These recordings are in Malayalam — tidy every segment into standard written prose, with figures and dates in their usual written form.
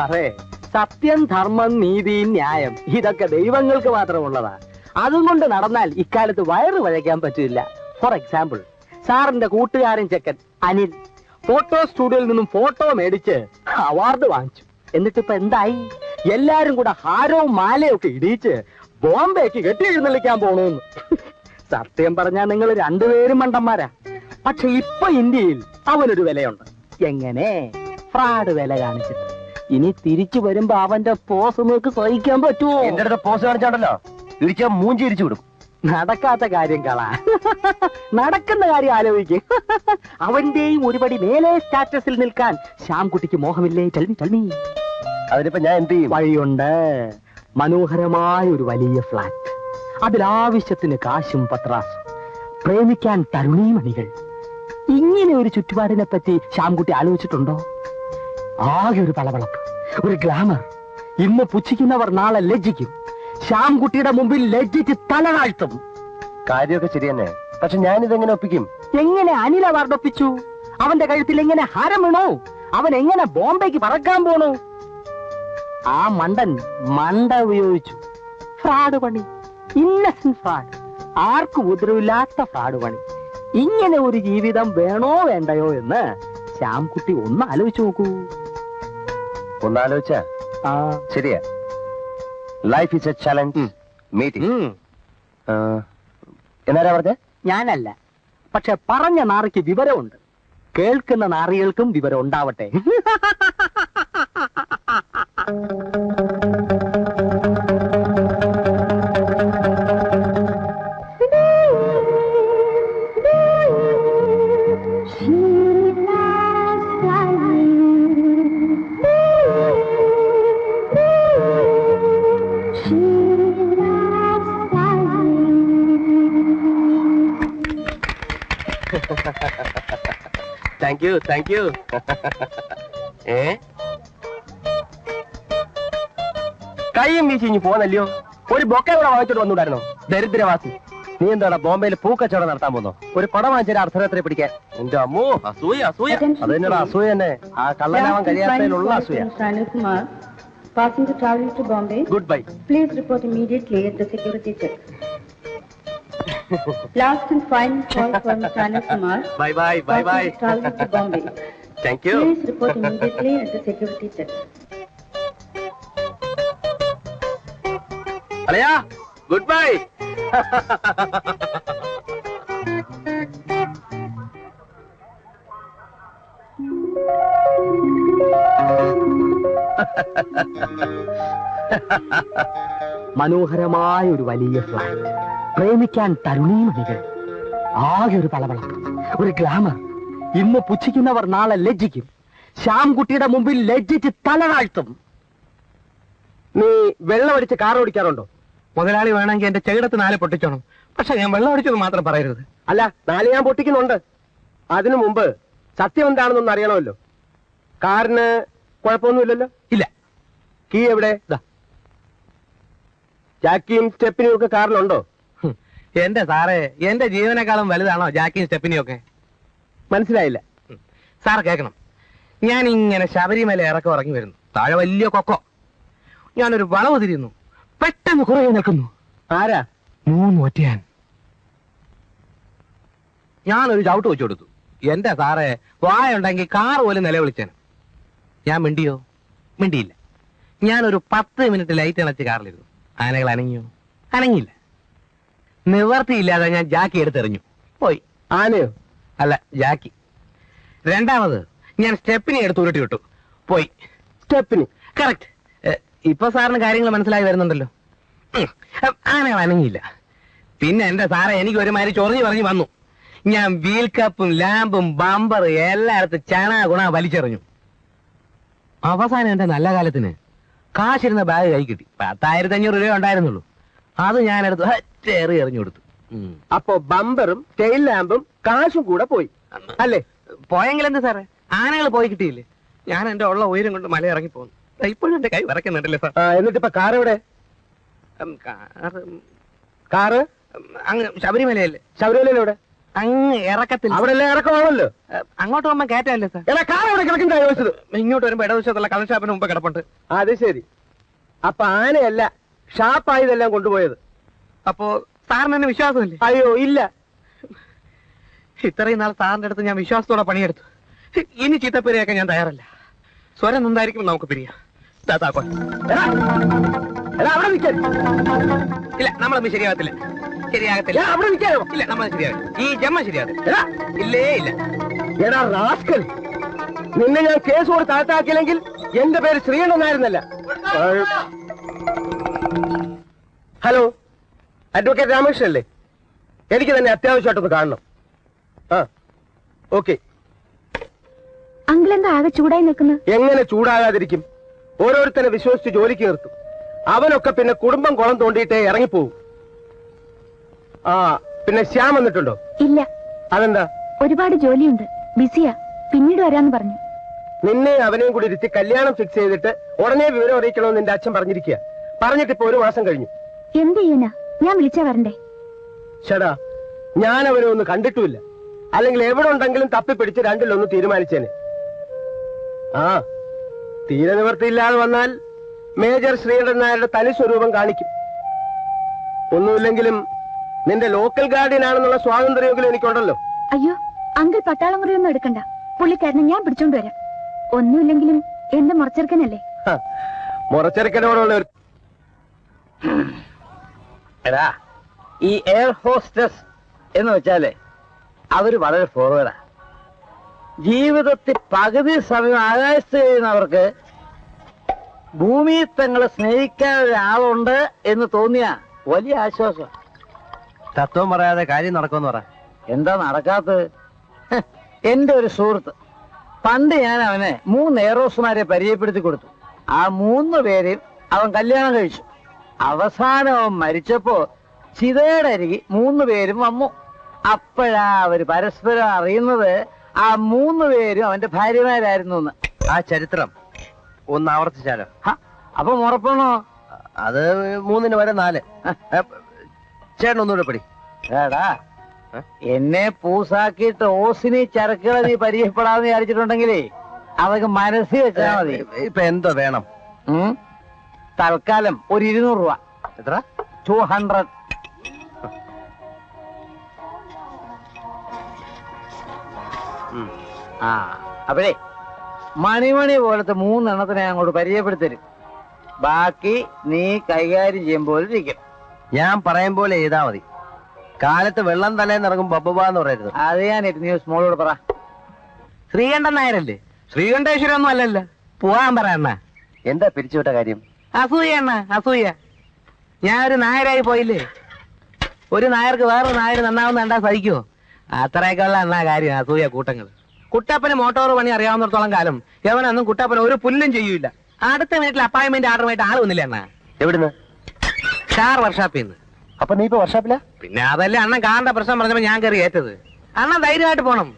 സാറേ, സത്യം, ധർമ്മം, നീതി, ന്യായം ഇതൊക്കെ ദൈവങ്ങൾക്ക് മാത്രമുള്ളതാ. അതുകൊണ്ട് നടന്നാൽ ഇക്കാലത്ത് വയറ് വഴയ്ക്കാൻ പറ്റില്ല. ഫോർ എക്സാമ്പിൾ, സാറിന്റെ കൂട്ടുകാരൻ ചെക്കൻ അനിൽ ഫോട്ടോ സ്റ്റുഡിയോയിൽ നിന്നും ഫോട്ടോ മേടിച്ച് അവാർഡ് വാങ്ങിച്ചു. എന്നിട്ടിപ്പോ എന്തായി? എല്ലാരും കൂടെ ഹാരവും മാലയും ഒക്കെ ഇടിയിച്ച് ബോംബേക്ക് കെട്ടി എഴുന്നള്ളിക്കാൻ പോണൂന്ന്. സത്യം പറഞ്ഞാൽ നിങ്ങൾ രണ്ടുപേരും മണ്ടന്മാരാ. പക്ഷെ ഇപ്പൊ ഇന്ത്യയിൽ അവനൊരു വിലയുണ്ട്. എങ്ങനെ? ഫ്രോഡ് വില കാണിച്ചിട്ട്. ഇനി തിരിച്ചു വരുമ്പോ അവന്റെ പോസ് നോക്ക് സഹിക്കാൻ പറ്റുമോ? എന്റെ അടുത്ത് പോസ് കാണിച്ചാണ്ടല്ലോ ഇടിച്ചാൽ മൂഞ്ചി ഇടിച്ചു വിടും. നടക്കാത്ത കാര്യം കള, നടക്കുന്ന കാര്യം ആലോചിക്കും. അവന്റെയും ഒരുപടി മേലെ സ്റ്റാറ്റസിൽ നിൽക്കാൻ ശ്യാംകുട്ടിക്ക് മോഹമില്ലേ? ചൽമി. അതിനിപ്പോ ഞാൻ എന്ത് ചെയ്യും? വഴിയുണ്ട്. മനോഹരമായ ഒരു വലിയ ഫ്ലാറ്റ്, അതിലാവശ്യത്തിന് കാശും പത്രാസും, പ്രേമിക്കാൻ തരുണീമണികൾ. ഇങ്ങനെ ഒരു ചുറ്റുപാടിനെ പറ്റി ശ്യാംകുട്ടി ആലോചിച്ചിട്ടുണ്ടോ? ആകെ ഒരു പളവളപ്പ്, ഒരു ഗ്ലാമർ. ഇന്ന് പുച്ഛിക്കുന്നവർ നാളെ ലജ്ജിക്കും. ശ്യാംകുട്ടിയുടെ മുമ്പിൽ ലജ്ജിച്ച് തല താഴ്ത്തും. കാര്യമൊക്കെ ശരി തന്നെ, പക്ഷെ ഞാനിതെങ്ങനെ ഒപ്പിക്കും? എങ്ങനെ അനിൽ അവാർഡ് ഒപ്പിച്ചു? അവന്റെ കഴുത്തിൽ എങ്ങനെ ഹാരം വീണു? അവൻ എങ്ങനെ ബോംബേക്ക് പറക്കാൻ പോണു? ആ മണ്ട ഉപയോഗിച്ചു. ഫ്രോഡ് പണി, ഇന്നസെന്റ് ഫ്രോഡ്, ആർക്കും ഉപദ്രവമില്ലാത്ത ഫ്രോഡ് പണി. ഇങ്ങനെ ഒരു ജീവിതം വേണോ വേണ്ടയോ എന്ന് ശ്യാംകുട്ടി ഒന്ന് ആലോചിച്ചു നോക്കൂ. ഒന്നാലോചിച്ച ശരിയാ. Life is a challenge meeting. എന്നാരാ പറഞ്ഞ? ഞാനല്ല, പക്ഷെ പറഞ്ഞ നാറിക്ക് വിവരമുണ്ട്. കേൾക്കുന്ന നാറികൾക്കും വിവരം ഉണ്ടാവട്ടെ. Thank you. കൈയും വീശി ഇനി പോന്നല്ലയോ? ഒരു ബൊക്ക ഇവിടെ വാങ്ങിച്ചോട്ട് വന്നുണ്ടായിരുന്നോ? ദരിദ്രവാസി, നീ എന്താണ് ബോംബെയിൽ പൂക്കച്ചവടം നടത്താൻ പോകുന്നോ? ഒരു പടം വാങ്ങിച്ചാൽ അർദ്ധരാത്രി പിടിക്കാൻ. എന്റെ അമ്മോ, അസൂയ. അത് തന്നെയാണ് അസൂയ തന്നെ. ആ കള്ളനാവാൻ കഴിയാത്തതിലുള്ള അസൂയ. Passenger traveling to Bombay. Goodbye. Please report immediately at the security check. Last and final call for Mr. Anil Kumar. Bye. Passenger traveling to Bombay. Thank you. Please report immediately at the security check. Alaya, goodbye. മനോഹരമായ ഒരു വലിയ ഫ്ലാറ്റ്, പ്രേമിക്കാൻ തരുണീമണികൾ, ആകെ ഒരു പളവളപ്പ്, ഒരു ഗ്ലാമർ. ഇന്ന് പുച്ഛിക്കുന്നവർ നാളെ ലജ്ജിക്കും. ശ്യാംകുട്ടിയുടെ മുമ്പിൽ ലജ്ജിച്ച് തല താഴ്ത്തും. നീ വെള്ളം അടിച്ച് കാർ ഓടിക്കാറുണ്ടോ? മുതലാളി വേണമെങ്കിൽ എന്റെ ചെകിടത്ത് 4 പൊട്ടിച്ചോണം. പക്ഷെ ഞാൻ വെള്ളം അടിച്ചത് മാത്രം പറയരുത്. അല്ല, 4 ഞാൻ പൊട്ടിക്കുന്നുണ്ട്. അതിനു മുമ്പ് സത്യം എന്താണെന്നൊന്ന് അറിയണമല്ലോ. കാറിന് കുഴപ്പമൊന്നുമില്ലല്ലോ? ഇല്ല. കീ എവിടെ? ജാക്കിയും സ്റ്റെപ്പിനും ഒക്കെ കാറിലുണ്ടോ? എന്റെ സാറേ, എന്റെ ജീവനേക്കാളും വലുതാണോ ജാക്കിയും സ്റ്റെപ്പിനും ഒക്കെ? മനസ്സിലായില്ല. സാർ കേൾക്കണം. ഞാൻ ഇങ്ങനെ ശബരിമല ഇറക്കം ഇറങ്ങി വരുന്നു. താഴെ വലിയ കൊക്കോ. ഞാനൊരു വളവ് തിരിയുന്നു. പെട്ടെന്ന് കുറേ നിൽക്കുന്നു. ആരാ? 3 ഒറ്റയാൻ. ഞാനൊരു ചവിട്ട് വെച്ചു കൊടുത്തു. എന്റെ സാറേ, വായുണ്ടെങ്കിൽ കാർ പോലും നിലവിളിച്ചേന്. ഞാൻ മിണ്ടിയോ? മിണ്ടിയില്ല. ഞാനൊരു 10 മിനിറ്റ് ലൈറ്റ് അണച്ച് കാറിലിരുന്നു. ആനകൾ അനങ്ങിയോ? അനങ്ങിയില്ല. നിവർത്തിയില്ലാതെ ഞാൻ ജാക്കി എടുത്തെറിഞ്ഞു. പോയി. ആനയോ? അല്ല, ജാക്കി. രണ്ടാമത് ഞാൻ സ്റ്റെപ്പിനെ എടുത്ത് ഉരുട്ടി വിട്ടു. പോയി. സ്റ്റെപ്പിന്? കറക്റ്റ്. ഇപ്പൊ സാറിന് കാര്യങ്ങൾ മനസ്സിലായി വരുന്നുണ്ടല്ലോ. ആനകൾ അനങ്ങിയില്ല. പിന്നെ എന്റെ സാറേ, എനിക്ക് ഒരുമാതിരി ചൊറിഞ്ഞു പറഞ്ഞു വന്നു. ഞാൻ വീൽ കപ്പും ലാമ്പും ബമ്പർ എല്ലായിടത്തും ചണ ഗുണ വലിച്ചെറിഞ്ഞു. അവസാനം എന്റെ നല്ല കാലത്തിന് കാശിരുന്ന ബാഗ് കൈ കിട്ടി. 10,500 രൂപ ഉണ്ടായിരുന്നുള്ളൂ. അത് ഞാനെടുത്ത് ചേറി എറിഞ്ഞു കൊടുത്തു. അപ്പോ ബമ്പറും ടെയിൽ ലാമ്പും കാശും കൂടെ പോയി അല്ലേ? പോയെങ്കിൽ എന്ത് സാറേ, ആനകൾ പോയി കിട്ടിയില്ലേ? ഞാൻ എന്റെ ഉള്ള ഉയരം കൊണ്ട് മല ഇറങ്ങി പോന്നു. ഇപ്പോഴും എന്റെ കൈ വിറക്കുന്നുണ്ടല്ലേ സാർ? എന്നിട്ടിപ്പോ കാർ എവിടെ? കാറ് കാറ് അങ്ങ് ശബരിമലയല്ലേ? ശബരിമല എവിടെ? അങ്ങ് ഇറക്കത്തില്ല. അവിടെ എല്ലാം ഇറക്കമാണല്ലോ. അങ്ങോട്ട് പോകുമ്പോ കയറ്റമല്ലേ സാർ? എടാ കാർ അവിടെ കിടക്കണ്ട ചോദിച്ചത്. ഇങ്ങോട്ട് വരുമ്പോ ഇടതുവശത്തുള്ള കള്ള് ഷാപ്പിന് മുമ്പ് കിടപ്പുണ്ട്. അത് ശരി. അപ്പൊ ആനയല്ല ഷാപ്പായതെല്ലാം കൊണ്ടുപോയത്. അപ്പോ സാറിന് എന്നെ വിശ്വാസമില്ലേ? അയ്യോ ഇല്ല. ഇത്രയും നാൾ സാറിന്റെ അടുത്ത് ഞാൻ വിശ്വാസത്തോടെ പണിയെടുത്തു. ഇനി ചീത്തപ്പേരെയൊക്കെ ഞാൻ തയ്യാറല്ല. സ്വരം എന്തായിരിക്കും നമുക്ക് പിരിയാം. എടാ അവിടെ നിൽക്കാൻ. ഇല്ല, നമ്മളൊന്നും ശരിയാകത്തില്ല. ശരിയാകത്തില്ല. അവിടെ നിൽക്കാനോ? ഇല്ല, നമ്മൾ ശരിയാകും. ഈ ജമ്മ ശരിയാകത്തില്ല. എടാ ഇല്ലേ ഇല്ല. എടാ റാസ്കൽ, നിന്നെ ഞാൻ കേസ് കൊടുത്ത് അകത്താക്കിയില്ലെങ്കിൽ എന്റെ പേര് ശ്രീകണ്ഠനായിരുന്നല്ല. ഹലോ, അഡ്വക്കേറ്റ് രാമകൃഷ്ണൻ അല്ലേ? എനിക്ക് തന്നെ അത്യാവശ്യമായിട്ടൊന്ന് കാണണം. ആ ഓക്കെ. അങ്കിൾ എന്താ ആകെ ചൂടായി നിൽക്കുന്നത്? എങ്ങനെ ചൂടാകാതിരിക്കും? ഓരോരുത്തരെ വിശ്വസിച്ച് ജോലിക്ക് നിർത്തും. അവനൊക്കെ പിന്നെ കുടുംബം കുളം തോണ്ടിയിട്ടേ ഇറങ്ങിപ്പോവും. ആ പിന്നെ ശ്യാം വന്നിട്ടുണ്ടോ? ഇല്ല, അതെന്താ? ഒരുപാട് ജോലിയുണ്ട്, ബിസിയാ. പിന്നീട് വരാന്ന് പറഞ്ഞു. നിന്നെ അവനെയും കൂടി ഇരുത്തി കല്യാണം ഫിക്സ് ചെയ്തിട്ട് ഉടനെ വിവരം അറിയിക്കണമെന്ന് നിന്റെ അച്ഛൻ പറഞ്ഞിരിക്കുക. പറഞ്ഞിട്ടിപ്പോ 1 മാസം കഴിഞ്ഞു. എന്ത് ചെയ്യാനാ? ഞാൻ വിളിച്ചാ വരണ്ടേ? ചേടാ, ഞാൻ അവനെ ഒന്ന് കണ്ടിട്ടുമില്ല. അല്ലെങ്കിൽ എവിടെ ഉണ്ടെങ്കിലും തപ്പിപ്പിടിച്ച് രണ്ടിലൊന്ന് തീരുമാനിച്ചേനെ. ആ തീരെ നിവൃത്തിയില്ലാതെ വന്നാൽ മേജർ ശ്രീകണ്ഠൻ നായരുടെ തനി സ്വരൂപം കാണിക്കും. ഒന്നുമില്ലെങ്കിലും നിന്റെ ലോക്കൽ ഗാർഡിയൻ ആണെന്നുള്ള സ്വാതന്ത്ര്യമെങ്കിലും എനിക്കുണ്ടല്ലോ. അയ്യോ, അങ്കിൾ പട്ടാളം മുറിയൊന്നും എടുക്കണ്ട. പുള്ളിക്കാരനെ ഞാൻ പിടിച്ചോണ്ട് വരാം. ഒന്നുമില്ലെങ്കിലും എന്റെ മുറച്ചെറുക്കനല്ലേ. മുറച്ചെറുക്കനോടുള്ള ഒരു എടാ, ഈ എയർ ഹോസ്റ്റസ് എന്ന് വെച്ചാലേ അവര് വളരെ ഫോർവേഡാ. ജീവിതത്തിൽ പകുതി സമയം ആകാശത്ത് കഴിയുന്നവർക്ക് ഭൂമിയിൽ തങ്ങളെ സ്നേഹിക്കാൻ ഒരാളുണ്ട് എന്ന് തോന്നിയ വലിയ ആശ്വാസം. തത്വം പറയാതെ കാര്യം നടക്കുമെന്ന് പറ. എന്താ നടക്കാത്തത്? എന്റെ ഒരു സുഹൃത്ത്, പണ്ട് ഞാൻ അവനെ 3 എയറോസ്മാരെ പരിചയപ്പെടുത്തി കൊടുത്തു. ആ 3 പേരെയും അവൻ കല്യാണം കഴിച്ചു. അവസാനം അവൻ മരിച്ചപ്പോ ചിതയുടെ അരികി 3 പേരും വന്നു. അപ്പോഴാ അവര് പരസ്പരം അറിയുന്നത് ആ 3 പേരും അവന്റെ ഭാര്യമാരായിരുന്നു എന്ന്. ആ ചരിത്രം ഒന്ന് ആവർത്തിച്ചാലോ? അപ്പൊ ഉറപ്പാണോ? അത് 3 വരെ 4. ചേട്ടൻ ഒന്നുകൂടെ പടി. ഏടാ, എന്നെ പൂസാക്കിയിട്ട് ഓസിനി ചരക്കുകളെ നീ പരിചയപ്പെടാന്ന് വിചാരിച്ചിട്ടുണ്ടെങ്കിലേ അതൊക്കെ മനസ്സിൽ വെച്ചാൽ മതി. ഇപ്പൊ എന്തോ വേണം? തൽക്കാലം ഒരു 200 രൂപ. എത്ര? 200. ആ അപ്പഴേ മണിമണി പോലത്തെ 3 എണ്ണത്തിനെ അങ്ങോട്ട് പരിചയപ്പെടുത്തരും. ബാക്കി നീ കൈകാര്യം ചെയ്യുമ്പോൾ ഇരിക്കും. ഞാൻ പറയും പോലെ ചെയ്താ മതി. കാലത്ത് വെള്ളം തലേന്ന് ഇറങ്ങും ബബ്ബാന്ന് പറയരുത്. അത് ഞാൻ ന്യൂസ് മോളോട് പറ. ശ്രീകണ്ഠൻ നായരല്ലേ? ശ്രീകണ്ഠേശ്വരം ഒന്നും അല്ലല്ലോ. പോവാൻ പറയണ്ണ. എന്താ പിരിച്ചുവിട്ട കാര്യം? അസൂയ അണ്ണ, അസൂയ. ഞാൻ ഒരു നായരായി പോയില്ലേ. ഒരു നായർക്ക് വേറൊരു നായർ നന്നാവുന്ന കണ്ടാ സഹിക്കുവോ? അത്രയൊക്കെയുള്ള എന്നാ കാര്യം അസൂയ കൂട്ടങ്ങൾ. കുട്ടപ്പന് മോട്ടോർ പണി അറിയാവുന്നിടത്തോളം കാലം യവനൊന്നും കുട്ടപ്പന ഒരു പുല്ലും ചെയ്യൂല. അടുത്ത വീട്ടിൽ അപ്പോയിന്റ്മെന്റ് ഓർഡറുമായിട്ട് ആള് വന്നില്ല അണ്ണ. എവിടുന്ന്? കാർ വർക്ക്ഷോപ്പിൽ നിന്ന്. അപ്പൊ നീ ഇപ്പൊ വർക്ക്ഷോപ്പിലാ? പിന്നെ അതല്ലേ അണ്ണൻ കാറിന്റെ പ്രശ്നം പറഞ്ഞപ്പോ ഞാൻ കയറി ഏറ്റത്. അണ്ണൻ ധൈര്യമായിട്ട് പോണം.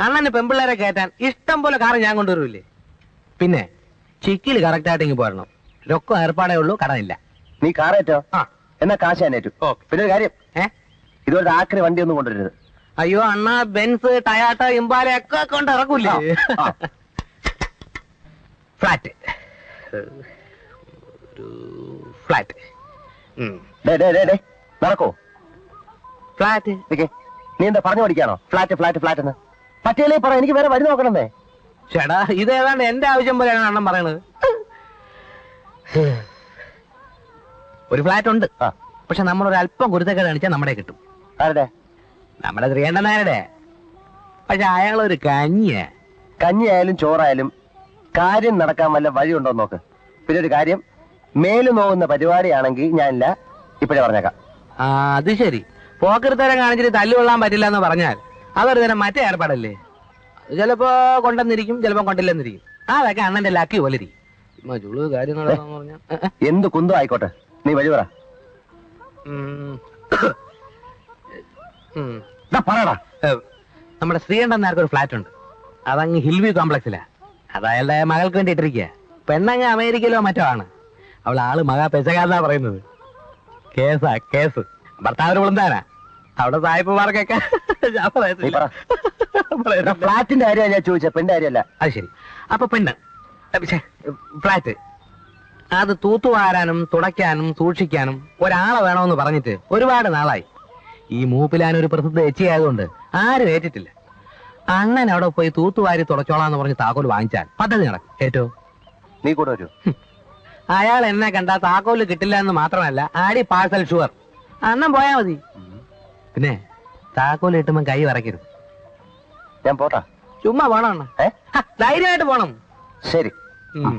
അണ്ണന് പെമ്പിള്ളേരെ കയറ്റാൻ ഇഷ്ടം പോലെ കാറ് ഞാൻ കൊണ്ടുവരൂല്ലേ. പിന്നെ ചിക്കിൽ കറക്റ്റായിട്ട് ഇങ്ങ് പോരണം. ലൊക്കം ഏർപ്പാടേ ഉള്ളൂ, കടമില്ല. നീ കാറേറ്റോ? ആ. എന്നാ കാശ് ഞാനേറ്റു. ഓക്കെ. പിന്നെ ഒരു കാര്യം, ഇതുപോലെ ആക്രി വണ്ടി ഒന്നും കൊണ്ടുവരരുത്. അയ്യോ അണ്ണ, ബെൻസ്, ടയാട്ട, ഇമ്പാല ഒക്കെ കൊണ്ട് ഇറക്കൂല്ലേ. ഫ്ലാറ്റ്, ഒരു ഫ്ലാറ്റ്. നടക്കോ? ഫ്ലാറ്റ്. നീ എന്താ പറഞ്ഞു പഠിക്കാണോ? ഫ്ലാറ്റ് ഫ്ലാറ്റ് ഫ്ലാറ്റ് എന്ന് പറ്റിയല്ലേ പറ. എനിക്ക് വേറെ വഴി നോക്കണമെന്നേ. ചേട്ടാ, ഇത് ഏതാണ്ട് എന്റെ ആവശ്യം പോലെയാണ് അണ്ണൻ പറയണത്. ഒരു ഫ്ലാറ്റ് ഉണ്ട്, പക്ഷെ നമ്മളൊരു അല്പം കുരുത്തക്കേട് കാണിച്ചാൽ നമ്മുടെ കിട്ടും. ആരുടെ? നമ്മുടെ ശ്രീകണ്ഠൻ നായരുടെ. പക്ഷെ അയാളൊരു കഞ്ഞിയാ. കഞ്ഞിയായാലും ചോറായാലും കാര്യം നടക്കാൻ വല്ല വഴിയുണ്ടോ നോക്ക്. പിന്നെ ഒരു കാര്യം, മേല് നോവുന്ന പരിപാടിയാണെങ്കിൽ ഞാനില്ല, ഇപ്പഴേ പറഞ്ഞേക്കാം. ആ അത് ശരി. പോക്കരുത്തരം കാണിച്ചിട്ട് തല്ലുകൊള്ളാൻ പറ്റില്ല എന്ന് പറഞ്ഞാൽ അതൊരു തരം മറ്റേ ഏർപ്പാടല്ലേ. അത് ചിലപ്പോ കൊണ്ടെന്നിരിക്കും, ചിലപ്പോ കൊണ്ടില്ലെന്നിരിക്കും. അതൊക്കെ അണ്ണന്റെ ലക്കി പോലെ ഇരിക്കും. എന്ത് കുന്തം ആയിക്കോട്ടെ, നീ വഴി പറ. പറയടാ. നമ്മുടെ ശ്രീകണ്ഠൻ നായർക്ക് ഒരു ഫ്ലാറ്റ് ഉണ്ട്. അതങ്ങ് ഹിൽവ്യൂ കോംപ്ലക്സിലാ. അത് അയാളുടെ മകൾക്ക് വേണ്ടി ഇട്ടിരിക്കുക. പെണ്ണങ്ങ് അമേരിക്കയിലോ മറ്റോ ആണ്. അവൾ ആള് മകാ പെശകാന്നാ പറയുന്നത്. കേസാ കേസ്. ഭർത്താവിന് വിളുന്താനാ. അവിടെ സായിപ്പുമാർക്കൊക്കെ ഞാൻ നീ പറയത്തില്ല. പറ. പറയത്തില്ല. ഫ്ലാറ്റിന്റെ കാര്യമാണ് ഞാൻ ചോദിച്ചത്, പെണ്ണിന്റെ കാര്യമല്ല. അത് ശരി. അപ്പൊ പെണ്ണ് ഫ്ലാറ്റ് അത് തൂത്തുവാരാനും തുടയ്ക്കാനും സൂക്ഷിക്കാനും ഒരാളെ വേണമെന്ന് പറഞ്ഞിട്ട് ഒരുപാട് നാളായി. ഈ മൂപ്പിലാൻ ഒരു പ്രസിദ്ധ എച്ചിയായതുകൊണ്ട് ആരും ഏറ്റിട്ടില്ല. അണ്ണൻ അവിടെ പോയി തൂത്തുവാരി തുടച്ചോളാന്ന് പറഞ്ഞ് താക്കോല് വാങ്ങിച്ചാൽ പദ്ധതി നടക്കും. ഏറ്റോ നീ കൂടെ വരൂ. അയാൾ എന്നെ കണ്ടാ താക്കോല് കിട്ടില്ല എന്ന് മാത്രമല്ല ആടി പാഴ്സൽ ഷുവർ. അണ്ണൻ പോയാ മതി. പിന്നെ താക്കോല് കിട്ടുമ്പോ കൈ വറക്കരുത്. ഞാൻ പോട്ടാ. ചുമ്മാ പോണം അണ്ണ. ധൈര്യമായിട്ട് പോണം. ശരി. ഉം.